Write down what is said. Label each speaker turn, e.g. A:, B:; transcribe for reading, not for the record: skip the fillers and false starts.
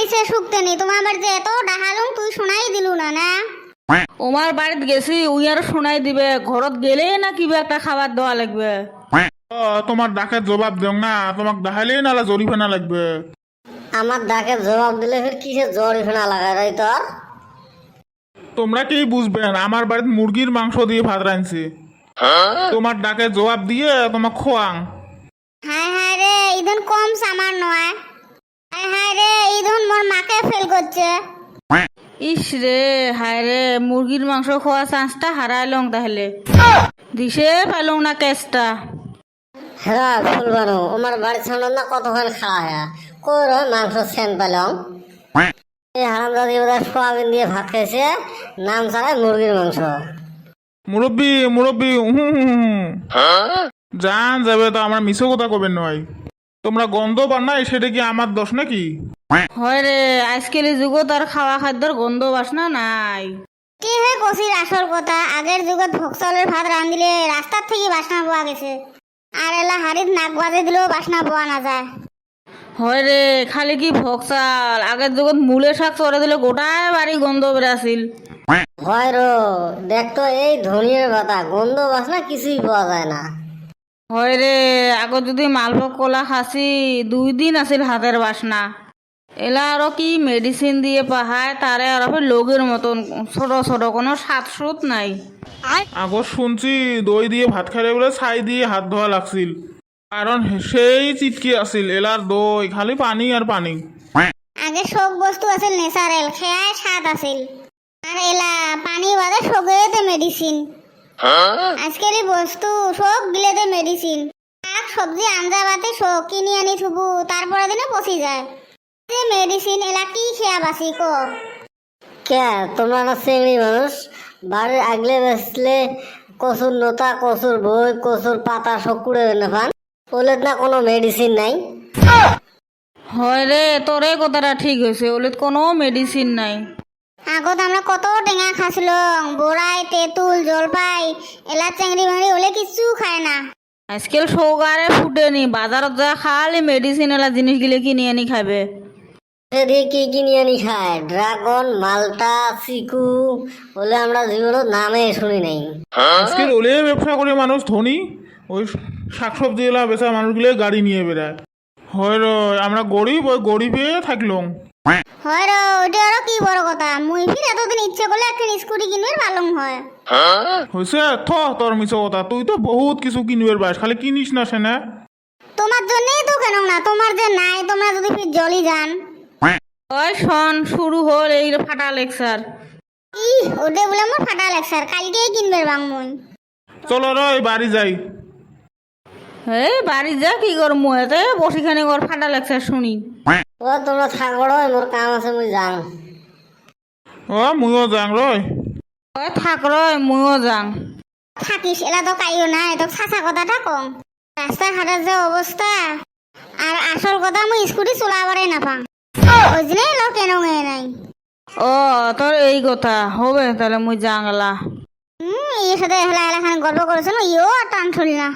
A: নিচে শুকতে নি তোমার আমার যে এত ডাহালুম তুই শোনাই দিলু না না
B: ওমার বাড়িত গেছি উই আর শোনাই দিবে ঘরত গেলে না কিবা একটা খাবার দেওয়া লাগবে।
C: তোমার ডাকের জবাব দেও না, তোমাক দেখাইলেই নালা জরিফানা লাগবে।
D: আমার ডাকে জবাব দিলে ফের কিসের জরিফানা লাগায় রাই তোর?
C: তোমরা কি বুঝবেন, আমার বাড়িতে মুরগির মাংস দিয়ে ভাত রাঁধছি, তোমার ডাকে জবাব দিয়ে তোমাক খোয়াং।
A: হায় হায় রে ইদন কম সামান নয়। হায় হায় রে ইদন মোর মাকে ফেল করছে।
B: ইস রে হায় রে মুরগির মাংস খাওয়া চান্সটা হারাইলং তাহলে দিশে পাইলং না কেসটা।
D: হ্যাঁ ফুলবানো আমার বাড়ির সামনে না কতক্ষণ খাওয়া হ্যাঁ কই রয় মাংস সেন পেলাম। এই হারামজাদি বোধহয় সোয়াবিন দিয়ে ভাত খাইছে, নাম ছাড়াই মুরগির মাংস।
C: মুরব্বী মুরব্বী জান যাবে তো আমার মিশো কথা কবেন নয়। তোমরা গন্ধ পান নাই সেটা কি আমার দোষ নাকি?
B: হয় রে আজকাল যুগত আর খাওয়া খাদ্যর গন্ধ বাসনা নাই।
A: কি হে কষির আসল কথা, আগের যুগত ভোক্সলের ভাত রাঁধিলে রাস্তার থেকে বাসনা পাওয়া গেছে, আর এলা হাড়ির নাক বাজে দিলেও বাসনা পাওয়া না যায়।
B: হয় রে খালি কি ভোক্সাল, আগের যুগত মূলে শাক চড়ে দিলে গোটায় বাড়ি গন্ধ বেরাছিল।
D: হয় রো দেখতো এই ধনিয়ার পাতা গন্ধ বাসনা কিছুই পাওয়া যায় না।
B: হয় রে আগত যদি মালভোগ কলা খাসি 2 দিন আছিল হাতের বাসনা। এলা আরো কি মেডিসিন দিয়ে পাহায় তারে আর লোকের মতন ছোট ছোট কোনো স্বাদ সুত নাই।
C: আগত শুনছি দই দিয়ে ভাত খাইলে বলে ছাই দিয়ে হাত ধোয়া লাগছিল, কারণ সেই চিটকি আছিল এলার দই খালি পানি আর পানি।
A: আগে সব বস্তু আছিল ন্যাচারেল, খেয়ায় স্বাদ আছিল, আর এলা পানি বাদে সগেতে মেডিসিন। আজকাল বস্তু সব গিলেতে মেডিসিন, শাক সবজি আঞ্জা বাতে সব কিনি আনি থুবু তারপরে দিনে পচি যায়। যে মেডিসিন এলা কি খেয়া বাসি ক?
D: কে তোমরা না চেংড়ি মানুষ, বাড়ির আগলে বেসলে কচুর নোতা কচুর বই কচুর পাতা সব কুড়ে না পান, ওলে না কোনো মেডিসিন নাই।
B: হয় রে তোর এই কথাটা ঠিক হয়েছে, ওলে কোনো মেডিসিন নাই।
A: আগত আমরা কত টেঙা খাইছিলাম, বড়াই তেঁতুল জলপাই, এলা চেংড়ি মেংড়ি ওলে কিছু খায় না।
B: আজকাল সৌগারে ফুটেনি, বাজারত যা খালি মেডিসিন এলা জিনিসগুলো কিনে আনি খাবে।
D: দিয়ে কি কিনে আনি খায়? ড্রাগন মালটা চিকু বলে আমরা জীবনের নামে শুনি নাই।
C: আজকের ওলে ব্যবসা করে মানুষ ধনী, ওই শাকসবজি এলা বেচা মানুষগুলো গাড়ি নিয়ে বেড়ায়। হয় রে আমরা গরিব, ওই গরিবে থাকলাম।
A: হয় রে ওইটা আরো কি বড় কথা, মুই ফির এতদিন ইচ্ছে করলে একটা স্কুটি কিনবে ভালো হয়।
C: হয়েছে তোর মিছো কথা, তুই তো বহুত কিছু কিনবে পাস, খালি কিনিস না সে না।
A: তোমার জন্যই তো কেন না, তোমার যে নাই তোমরা যদি ফির জলি যান।
B: ওই শোন শুরু হল এই ফাটা লেকচার।
A: ওটা বলে আমার ফাটা লাগছে, কালকেই কিনবে বাংমুই।
C: চলো রে বাড়ি যাই।
B: এই বাড়ি যা কি করবো, এতে বসিখানে ওর ফাটা লেকচার শুনি।
D: ও তোমরা থাকো রে, মোর কাম আছে মুই যাং।
C: ও মুইও যাং রয়।
B: ওই থাক রয় ময়ও যাং।
A: থাকিস এলা তো কাইও না, তো ছাঁচা কথাটা কম। রাস্তাঘাটের যে অবস্থা, আর আসল কথা মুই স্কুটি চলাবারে না পাং, ওই জন্যই লোক কেন নাই।
B: ও তোর এই কথা হবে তাহলে মুই যাংলা।
A: এর সাথে হেলা হেলা খান গল্প করেছিল, ইও টান ছুলি না।